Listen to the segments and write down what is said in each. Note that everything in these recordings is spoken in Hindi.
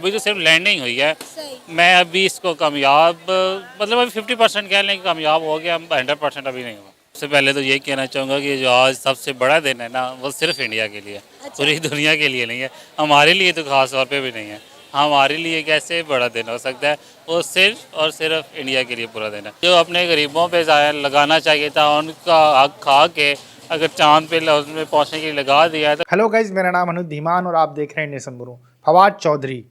अभी तो सिर्फ लैंडिंग हुई है। मैं अभी इसको कामयाब मतलब अभी 50% कह लें कि कामयाब हो गया, 100% अभी नहीं हुआ। सबसे पहले तो ये कहना चाहूँगा कि जो आज सबसे बड़ा दिन है ना, वो सिर्फ इंडिया के लिए, पूरी दुनिया के लिए नहीं है। हमारे लिए तो ख़ास तौर पे भी नहीं है। हमारे लिए कैसे बड़ा दिन हो सकता है, वो सिर्फ और सिर्फ इंडिया के लिए पूरा दिन है। जो अपने गरीबों पे ज़ाया लगाना चाहिए था, उनका हक खा के अगर चाँद पे उसमें पहुँचने के लिए लगा दिया है तो। हेलो गाइज, मेरा नाम अनुज धीमान और आप देख रहे हैं नेशन ब्यूरो। फवाद चौधरी,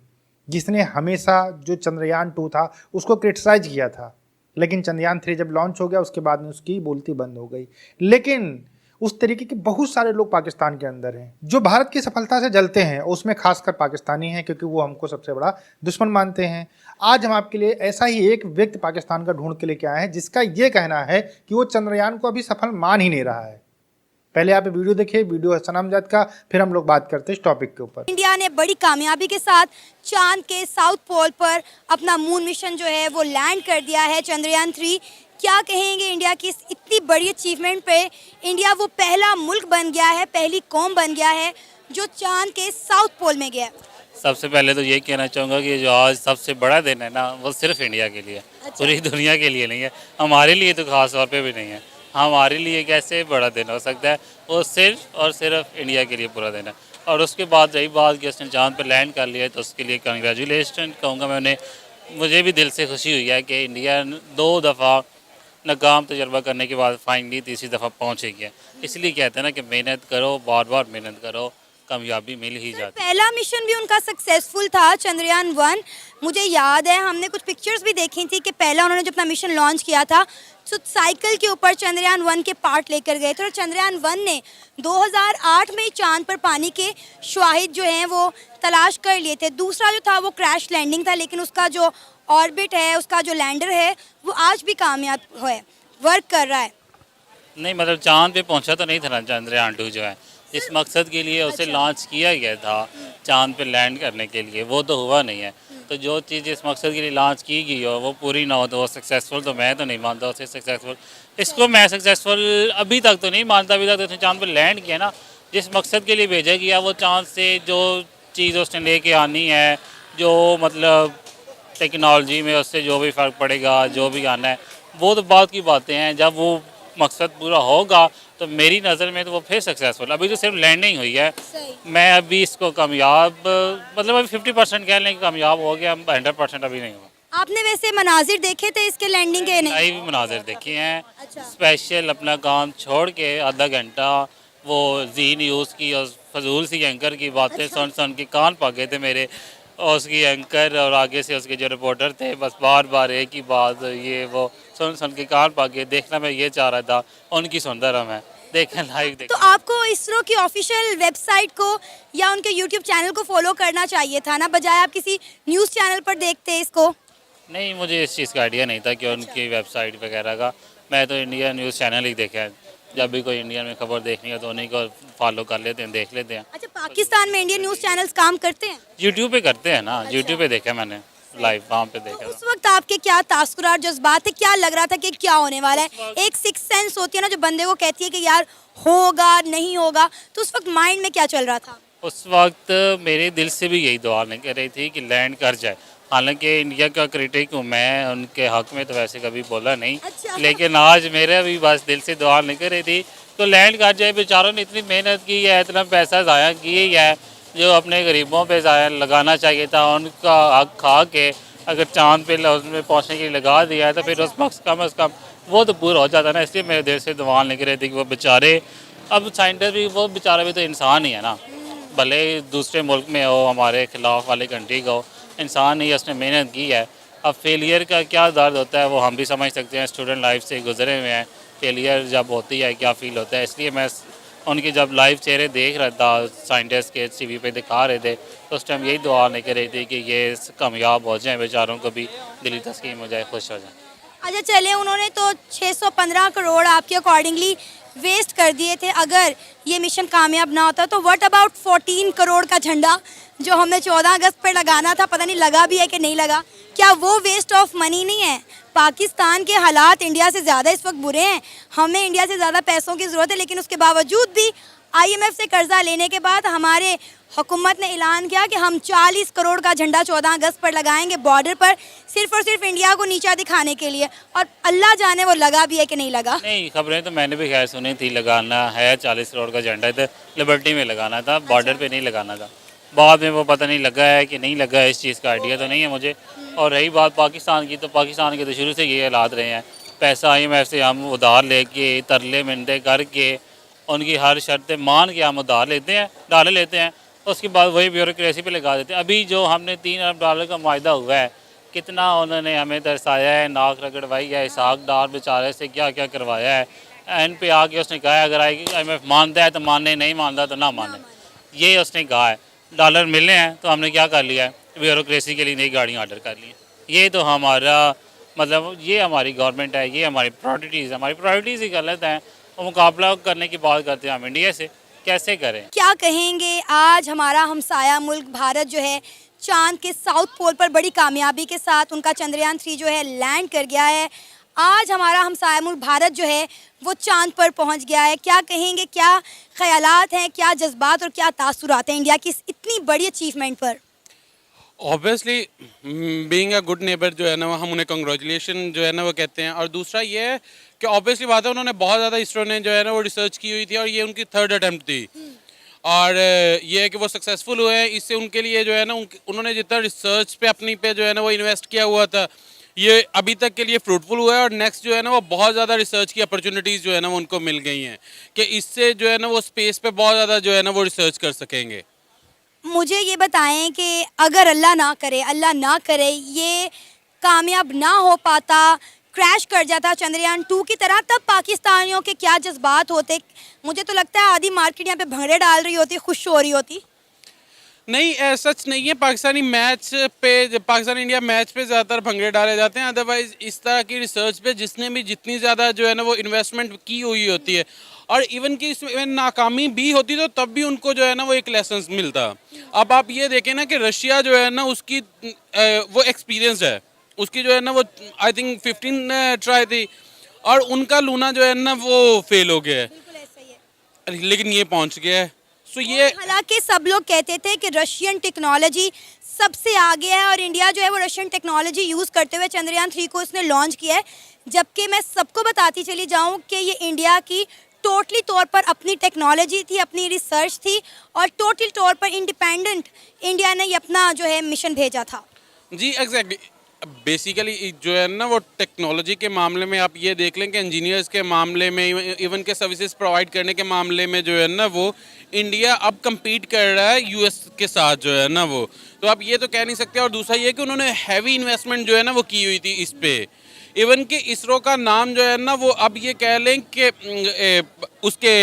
जिसने हमेशा जो चंद्रयान 2 था उसको क्रिटिसाइज किया था, लेकिन चंद्रयान 3 जब लॉन्च हो गया उसके बाद में उसकी बोलती बंद हो गई। लेकिन उस तरीके के बहुत सारे लोग पाकिस्तान के अंदर हैं जो भारत की सफलता से जलते हैं, उसमें खासकर पाकिस्तानी हैं, क्योंकि वो हमको सबसे बड़ा दुश्मन मानते हैं। आज हम आपके लिए ऐसा ही एक व्यक्ति पाकिस्तान का ढूंढ के लेके आए हैं जिसका ये कहना है कि वो चंद्रयान को अभी सफल मान ही नहीं रहा है। पहले आप वीडियो देखिए, वीडियो है सनम जद का, फिर हम लोग बात करते हैं इस टॉपिक के ऊपर। इंडिया ने बड़ी कामयाबी के साथ चांद के साउथ पोल पर अपना मून मिशन जो है वो लैंड कर दिया है, चंद्रयान 3। क्या कहेंगे इंडिया की इस इतनी बड़ी अचीवमेंट पे? इंडिया वो पहला मुल्क बन गया है, पहली कौम बन गया है जो चांद के साउथ पोल में गया। सबसे पहले तो ये कहना चाहूँगा कि जो आज सबसे बड़ा दिन है ना, वो सिर्फ इंडिया के लिए, पूरी दुनिया के लिए नहीं है। हमारे लिए तो ख़ास तौर पे भी नहीं है। हमारे लिए कैसे बड़ा दिन हो सकता है, वो सिर्फ और सिर्फ इंडिया के लिए पूरा दिन है। और उसके बाद रही बात कि उसने चाँद पर लैंड कर लिया, तो उसके लिए कंग्रेचुलेशन कहूँगा मैं उन्हें। मुझे भी दिल से खुशी हुई है कि इंडिया 2 दफ़ा नाकाम तजर्बा करने के बाद फाइनली तीसरी दफ़ा पहुँचेगी है। इसलिए कहते हैं ना कि मेहनत करो, बार बार मेहनत करो, कामयाबी मिल ही जाती है। पहला मिशन भी उनका सक्सेसफुल था, चंद्रयान 1। मुझे याद है हमने कुछ पिक्चर्स भी देखी थी कि पहला उन्होंने जब अपना मिशन लॉन्च किया था तो साइकिल के ऊपर चंद्रयान 1 के पार्ट लेकर गए थे, और चंद्रयान 1 ने 2008 में ही चांद पर पानी के शवाहिद जो हैं वो तलाश कर लिए थे। दूसरा जो था वो क्रैश लैंडिंग था, लेकिन उसका जो ऑर्बिट है, उसका जो लैंडर है, वो आज भी कामयाब है, वर्क कर रहा है। नहीं मतलब चाँद पे पहुंचा तो नहीं था ना चंद्रयान 2 जो है, जिस मकसद के लिए उसे लॉन्च किया गया था चाँद पे लैंड करने के लिए, वो तो हुआ नहीं है। तो जो चीज़ जिस मकसद के लिए लॉन्च की गई हो वो पूरी ना हो तो वो सक्सेसफुल तो मैं तो नहीं मानता उसे सक्सेसफुल। इसको मैं सक्सेसफुल अभी तक तो नहीं मानता। अभी तक तो उसने चाँद पे लैंड किया ना, जिस मकसद के लिए भेजा गया वो चाँद से जो चीज़ उसने लेके आनी है, जो मतलब टेक्नोलॉजी में उससे जो भी फ़र्क पड़ेगा, जो भी आना है, वो तो बात की बातें हैं। जब वो मकसद पूरा होगा तो मेरी नज़र में तो वो फिर सक्सेसफुल। अभी तो सिर्फ लैंडिंग हुई है। मैं अभी इसको कामयाब मतलब अभी 50% कह लें कि कामयाब हो गया, 100% अभी नहीं हुआ। आपने वैसे मनाजिर देखे थे इसके लैंडिंग के? नहीं, लाइव मनाजिर देखे हैं। अच्छा। स्पेशल अपना काम छोड़ के आधा घंटा वो जी न्यूज़ की और फजूल सी एंकर की बातें सुन सुन के कान पक गए थे मेरे, और उसकी एंकर और आगे से उसके जो रिपोर्टर थे बस बार बार एक ही बात ये वो सुन सुन के कान पक गए। देखना मैं ये चाह रहा था, उनकी सुंदर हम है, देखें लाइव देखें। तो आपको इसरो की ऑफिशियल वेबसाइट को या उनके यूट्यूब चैनल को फॉलो करना चाहिए था ना, बजाय आप किसी न्यूज़ चैनल पर देखते इसको। नहीं, मुझे इस चीज़ का आइडिया नहीं था कि उनकी वेबसाइट वगैरह का। मैं तो इंडिया न्यूज़ चैनल ही देखा है। जब भी कोई इंडिया में खबर देखनी है तो उन्हीं को फॉलो कर लेते हैं, देख लेते हैं। अच्छा, पाकिस्तान में इंडियन न्यूज़ चैनल्स काम करते हैं? यूट्यूब पे करते हैं ना, यूट्यूब पे देखा मैंने लाइव, वहाँ पे तो देखा उस था। वक्त आपके क्या तासुरात, जज्बात थे? क्या लग रहा था कि क्या होने वाला है? एक सिक्स सेंस होती है ना जो बंदे को कहती है कि यार होगा नहीं होगा, तो उस वक्त माइंड में क्या चल रहा था? उस वक्त मेरे दिल से भी यही दुआ नहीं कर रही थी कि लैंड कर जाए। हालांकि इंडिया का क्रिटिक हूँ मैं, उनके हक में तो वैसे कभी बोला नहीं। अच्छा। लेकिन आज मेरा भी बस दिल से दुआ नहीं कर रही थी तो लैंड कर जाए। बेचारों ने इतनी मेहनत की है, इतना पैसा ज़ाया किया है, जो अपने गरीबों पे ज़ाया लगाना चाहिए था, उनका हक खा के अगर चाँद पे उसमें पहुँचने के लिए लगा दिया है तो फिर उस वक्त कम अज़ कम वो तो पूरा हो जाता ना। इसलिए मेरे दिल से दुआ नहीं कर रही थी कि वो बेचारे, अब साइंटिस्ट भी, वो बेचारा भी तो इंसान ही है ना, भले दूसरे मुल्क में हो, हमारे खिलाफ वाली कंट्री का हो, इंसान ही उसने मेहनत की है। अब फेलियर का क्या दर्द होता है वो हम भी समझ सकते हैं, स्टूडेंट लाइफ से गुजरे हुए हैं। फेलियर जब होती है क्या फ़ील होता है, इसलिए मैं उनके जब लाइव चेहरे देख रहा था साइंटिस्ट के टीवी पे दिखा रहे थे तो उस टाइम यही दुआ नहीं कर रही थी कि ये कामयाब हो जाएं, बेचारों को भी दिली तस्कीन हो जाए, खुश हो जाए। अच्छा चले, उन्होंने तो 615 करोड़ आपके अकॉर्डिंगली वेस्ट कर दिए थे। अगर ये मिशन कामयाब ना होता तो व्हाट अबाउट 14 करोड़ का झंडा जो हमें 14 अगस्त पर लगाना था, पता नहीं लगा भी है कि नहीं लगा? क्या वो वेस्ट ऑफ मनी नहीं है? पाकिस्तान के हालात इंडिया से ज़्यादा इस वक्त बुरे हैं, हमें इंडिया से ज़्यादा पैसों की ज़रूरत है, लेकिन उसके बावजूद भी IMF से कर्जा लेने के बाद हमारे हुकूमत ने ऐलान किया कि हम 40 करोड़ का झंडा 14 अगस्त पर लगाएंगे बॉर्डर पर, सिर्फ और सिर्फ इंडिया को नीचा दिखाने के लिए। और अल्लाह जाने वो लगा भी है कि नहीं लगा। नहीं, खबरें तो मैंने भी खैर सुनी थी, लगाना है 40 करोड़ का झंडा, तो लिबर्टी में लगाना था, बॉर्डर पे नहीं लगाना था। बाद में वो पता नहीं लगा है कि नहीं लगा है, इस चीज़ का आइडिया तो नहीं है मुझे। और रही बात पाकिस्तान की, तो पाकिस्तान के तो शुरू से ये हालात रहे हैं, पैसा IMF से हम उधार लेके तरले मिनटे करके उनकी हर शर्तें मान के हम उधार लेते हैं, डॉलर लेते हैं, उसके बाद वही ब्यूरोक्रेसी पे लगा देते हैं। अभी जो हमने $3 अरब का मुआहदा हुआ है, कितना उन्होंने हमें दर्शाया है, नाक रगड़वाई है, इसहाक डार बेचारे से क्या क्या करवाया है। एंड पे आके उसने कहा है अगर IMF मानता है तो माने, नहीं मानता तो ना माने, ये उसने कहा है। डॉलर मिलने हैं तो हमने क्या कर लिया है, ब्यूरोक्रेसी के लिए नई गाड़ियाँ ऑर्डर कर ली हैं। ये तो हमारा मतलब ये हमारी गवर्नमेंट है, ये हमारी प्रायोरिटीज़, हमारी प्रायोरिटीज़ ही गलत हैं। और मुकाबला करने की बात करते हैं हम इंडिया से, कैसे करें? क्या कहेंगे, आज हमारा हमसाया मुल्क भारत जो है चांद के साउथ पोल पर बड़ी कामयाबी के साथ उनका चंद्रयान 3 जो है लैंड कर गया है। आज हमारा हमसाया मुल्क भारत जो है वो चांद पर पहुंच गया है। क्या कहेंगे, क्या ख्यालात हैं, क्या जज्बात और क्या तासुरात हैं इंडिया की इस इतनी बड़ी अचीवमेंट पर? Obviously being a good neighbour जो है ना, हम उन्हें कंग्रेचुलेशन जो है ना वो कहते हैं। और दूसरा ये है कि ऑब्वियसली बात है, उन्होंने बहुत ज़्यादा इसरो ने जो है ना वो रिसर्च की हुई थी और ये उनकी 3rd अटैम्प्ट थी। और ये है कि वो सक्सेसफुल हुए हैं, इससे उनके लिए जो है ना उन्होंने जितना रिसर्च पे अपनी पे जो है ना वो इन्वेस्ट किया हुआ था, ये अभी तक के लिए फ्रूटफुल हुआ है। और नेक्स्ट जो है ना वो बहुत ज़्यादा रिसर्च की अपॉर्चुनिटीज़ जो है ना वो उनको मिल गई हैं कि इससे जो है ना वो स्पेस पे बहुत ज़्यादा जो है ना वो रिसर्च कर सकेंगे। मुझे ये बताएं कि अगर अल्लाह ना करे ये कामयाब ना हो पाता, क्रैश कर जाता चंद्रयान 2 की तरह, तब पाकिस्तानियों के क्या जज्बात होते? मुझे तो लगता है आधी मार्केट यहाँ पे भंगड़े डाल रही होती, खुश हो रही होती। नहीं, सच नहीं है। पाकिस्तानी इंडिया मैच पे ज़्यादातर भंगड़े डाले जाते हैं। अदरवाइज़ इस तरह की रिसर्च पे जिसने भी जितनी ज़्यादा जो है ना वो इन्वेस्टमेंट की हुई होती है, और इवन की इसमें नाकामी भी होती तो तब भी उनको जो है ना वो एक लेसन मिलता। अब आप ये देखें ना कि रशिया जो है ना उसकी वो एक्सपीरियंस है, उसकी जो है ना वो आई थिंक 15 ट्राई थी और उनका लूना जो है ना वो फेल हो गया है, लेकिन ये पहुंच गया है। सो ये हालांकि सब लोग कहते थे कि रशियन टेक्नोलॉजी सबसे आगे है और इंडिया जो है वो रशियन टेक्नोलॉजी यूज़ करते हुए चंद्रयान 3 को इसने लॉन्च किया है, जबकि मैं सबको बताती चली जाऊं कि ये इंडिया की टोटली तौर पर अपनी टेक्नोलॉजी थी, अपनी रिसर्च थी और टोटल तौर पर इंडिपेंडेंट इंडिया ने ये अपना जो है मिशन भेजा था। जी एग्जैक्टली, बेसिकली जो है ना वो टेक्नोलॉजी के मामले में आप ये देख लें कि इंजीनियर्स के मामले में, इवन के सर्विसेज प्रोवाइड करने के मामले में जो है ना वो इंडिया अब compete कर रहा है US के साथ जो है ना वो, तो आप ये तो कह नहीं सकते। और दूसरा ये कि उन्होंने हैवी इन्वेस्टमेंट जो है ना वो की हुई थी इस पे। इवन कि इसरो का नाम जो है ना वो अब ये कह लें कि उसके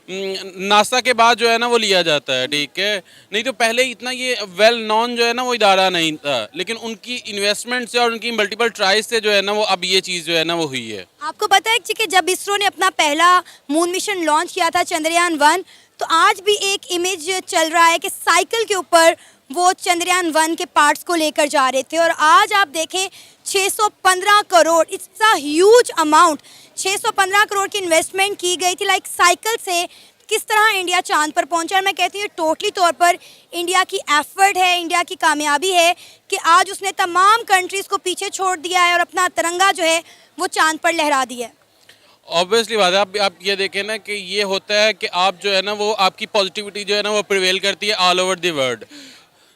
नासा के बाद जो है ना वो लिया जाता है, ठीक है। नहीं तो पहले इतना ये वेल नॉन जो है ना वो इदारा नहीं था, लेकिन उनकी इन्वेस्टमेंट से और उनकी मल्टीपल ट्राइज से जो है ना वो अब ये चीज़ जो है ना वो हुई है। आपको पता है कि जब इसरो ने अपना पहला मून मिशन लॉन्च किया था चंद्रयान 1, तो आज भी एक इमेज चल रहा है कि साइकिल के ऊपर वो चंद्रयान 1 के पार्ट्स को लेकर जा रहे थे। और आज आप देखें 615 crore, it's a huge amount, 615 crore की इन्वेस्टमेंट की गई थी लाइक साइकिल से किस तरह इंडिया चांद पर पहुंचा। और मैं कहती हूँ टोटली तौर पर इंडिया की एफर्ट है, इंडिया की कामयाबी है कि आज उसने तमाम कंट्रीज़ को पीछे छोड़ दिया है और अपना तिरंगा जो है वो चांद पर लहरा दिया है। ऑब्वियसली बात है, आप ये देखें ना कि ये होता है कि आप जो है ना वो आपकी पॉजिटिविटी जो है ना वो प्रिवेल करती है ऑल ओवर द वर्ल्ड।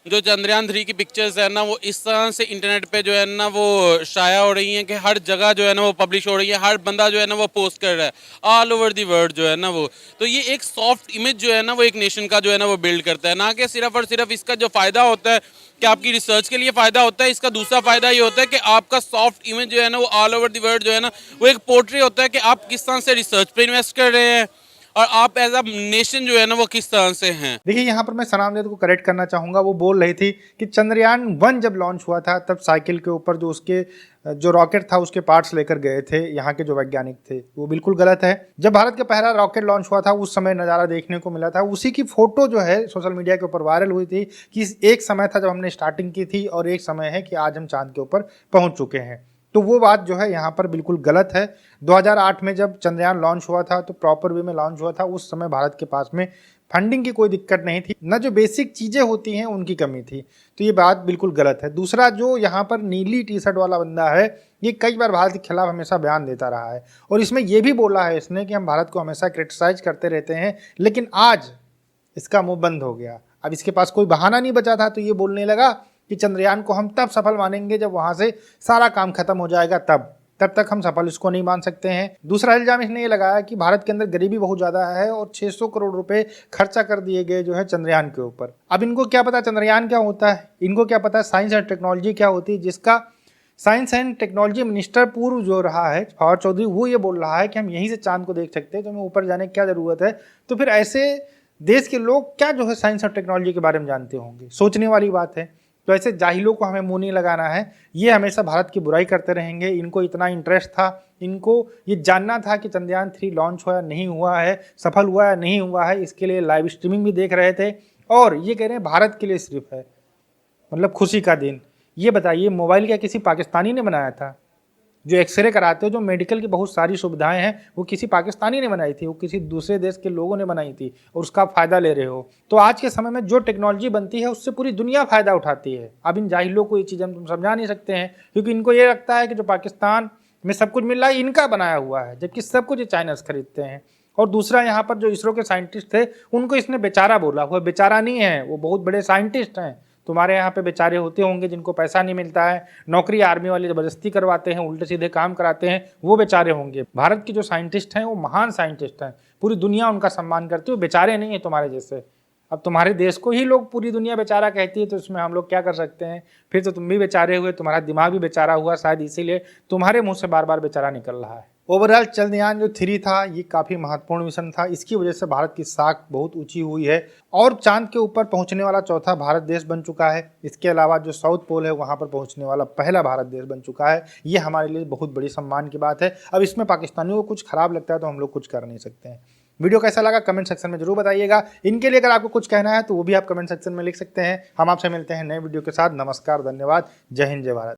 जो चंद्रयान 3 की पिक्चर्स है ना वो इस तरह से इंटरनेट पे जो है ना वो शाया हो रही हैं कि हर जगह जो है ना वो पब्लिश हो रही है, हर बंदा जो है ना वो पोस्ट कर रहा है ऑल ओवर दी वर्ल्ड जो है ना वो। तो ये एक सॉफ्ट इमेज जो है ना वो एक नेशन का जो है ना वो बिल्ड करता है, ना कि सिर्फ और सिर्फ इसका जो फ़ायदा होता है कि आपकी रिसर्च के लिए फ़ायदा होता है, इसका दूसरा फ़ायदा ये होता है कि आपका सॉफ्ट इमेज जो है ना वो ऑल ओवर दी वर्ल्ड जो है ना वो एक पोर्ट्रेट होता है कि आप किस तरह से रिसर्च पे इन्वेस्ट कर रहे हैं और आप एज अ नेशन जो है ना वो किस तरह से हैं। देखिए यहाँ पर मैं सनाम को करेक्ट करना चाहूँगा। वो बोल रही थी कि चंद्रयान 1 जब लॉन्च हुआ था तब साइकिल के ऊपर जो उसके जो रॉकेट था उसके पार्ट्स लेकर गए थे यहाँ के जो वैज्ञानिक थे, वो बिल्कुल गलत है। जब भारत का पहला रॉकेट लॉन्च हुआ था उस समय नज़ारा देखने को मिला था, उसी की फ़ोटो जो है सोशल मीडिया के ऊपर वायरल हुई थी कि एक समय था जब हमने स्टार्टिंग की थी और एक समय है कि आज हम चांद के ऊपर पहुँच चुके हैं। तो वो बात जो है यहाँ पर बिल्कुल गलत है। 2008 में जब चंद्रयान लॉन्च हुआ था तो प्रॉपर वे में लॉन्च हुआ था, उस समय भारत के पास में फंडिंग की कोई दिक्कत नहीं थी, न जो बेसिक चीज़ें होती हैं उनकी कमी थी। तो ये बात बिल्कुल गलत है। दूसरा, जो यहाँ पर नीली टी शर्ट वाला बंदा है, ये कई बार भारत के खिलाफ हमेशा बयान देता रहा है और इसमें ये भी बोला है इसने कि हम भारत को हमेशा क्रिटिसाइज करते रहते हैं, लेकिन आज इसका मुंह बंद हो गया। अब इसके पास कोई बहाना नहीं बचा था, तो ये बोलने लगा कि चंद्रयान को हम तब सफल मानेंगे जब वहाँ से सारा काम खत्म हो जाएगा, तब तक हम सफल इसको नहीं मान सकते हैं। दूसरा इल्जाम इसने ये लगाया कि भारत के अंदर गरीबी बहुत ज़्यादा है और 600 करोड़ रुपए खर्चा कर दिए गए जो है चंद्रयान के ऊपर। अब इनको क्या पता चंद्रयान क्या होता है, इनको क्या पता साइंस एंड टेक्नोलॉजी क्या होती है, जिसका साइंस एंड टेक्नोलॉजी मिनिस्टर पूर्व जो रहा है फवाद चौधरी, वो ये बोल रहा है कि हम यहीं से चांद को देख सकते हैं, तो हमें ऊपर जाने की क्या ज़रूरत है। तो फिर ऐसे देश के लोग क्या जो है साइंस और टेक्नोलॉजी के बारे में जानते होंगे, सोचने वाली बात है। तो ऐसे जाहिलों को हमें मुंह नहीं लगाना है। ये हमेशा भारत की बुराई करते रहेंगे। इनको इतना इंटरेस्ट था, इनको ये जानना था कि चंद्रयान 3 लॉन्च हुआ या नहीं हुआ है, सफल हुआ या नहीं हुआ है, इसके लिए लाइव स्ट्रीमिंग भी देख रहे थे और ये कह रहे हैं भारत के लिए सिर्फ है, मतलब खुशी का दिन। ये बताइए, मोबाइल क्या किसी पाकिस्तानी ने बनाया था? जो एक्सरे कराते हो, जो मेडिकल की बहुत सारी सुविधाएं हैं, वो किसी पाकिस्तानी ने बनाई थी, वो किसी दूसरे देश के लोगों ने बनाई थी और उसका फ़ायदा ले रहे हो। तो आज के समय में जो टेक्नोलॉजी बनती है उससे पूरी दुनिया फ़ायदा उठाती है। अब इन जाहिलों को ये चीज़ हम समझा नहीं सकते हैं, क्योंकि इनको ये लगता है कि जो पाकिस्तान में सब कुछ मिल रहा है इनका बनाया हुआ है, जबकि सब कुछ ये चाइनास खरीदते हैं। और दूसरा, यहाँ पर जो इसरो के साइंटिस्ट थे उनको इसने बेचारा बोला, वो बेचारा नहीं है, वो बहुत बड़े साइंटिस्ट हैं। तुम्हारे यहाँ पे बेचारे होते होंगे जिनको पैसा नहीं मिलता है, नौकरी आर्मी वाले ज़बरदस्ती करवाते हैं, उल्टे सीधे काम कराते हैं, वो बेचारे होंगे। भारत के जो साइंटिस्ट हैं वो महान साइंटिस्ट हैं, पूरी दुनिया उनका सम्मान करती है, वो बेचारे नहीं है तुम्हारे जैसे। अब तुम्हारे देश को ही लोग पूरी दुनिया बेचारा कहती है, तो इसमें हम लोग क्या कर सकते हैं? फिर तो तुम भी बेचारे हुए, तुम्हारा दिमाग भी बेचारा हुआ, शायद इसीलिए तुम्हारे मुँह से बार बार बेचारा निकल रहा है। ओवरऑल चंद्रयान जो 3 था ये काफ़ी महत्वपूर्ण मिशन था। इसकी वजह से भारत की साख बहुत ऊंची हुई है और चांद के ऊपर पहुंचने वाला चौथा भारत देश बन चुका है। इसके अलावा जो साउथ पोल है वहां पर पहुंचने वाला पहला भारत देश बन चुका है। ये हमारे लिए बहुत बड़ी सम्मान की बात है। अब इसमें पाकिस्तानियों को कुछ खराब लगता है तो हम लोग कुछ कर नहीं सकते हैं। वीडियो कैसा लगा कमेंट सेक्शन में जरूर बताइएगा। इनके लिए अगर आपको कुछ कहना है तो वो भी आप कमेंट सेक्शन में लिख सकते हैं। हम आपसे मिलते हैं नए वीडियो के साथ। नमस्कार, धन्यवाद, जय हिंद, जय भारत।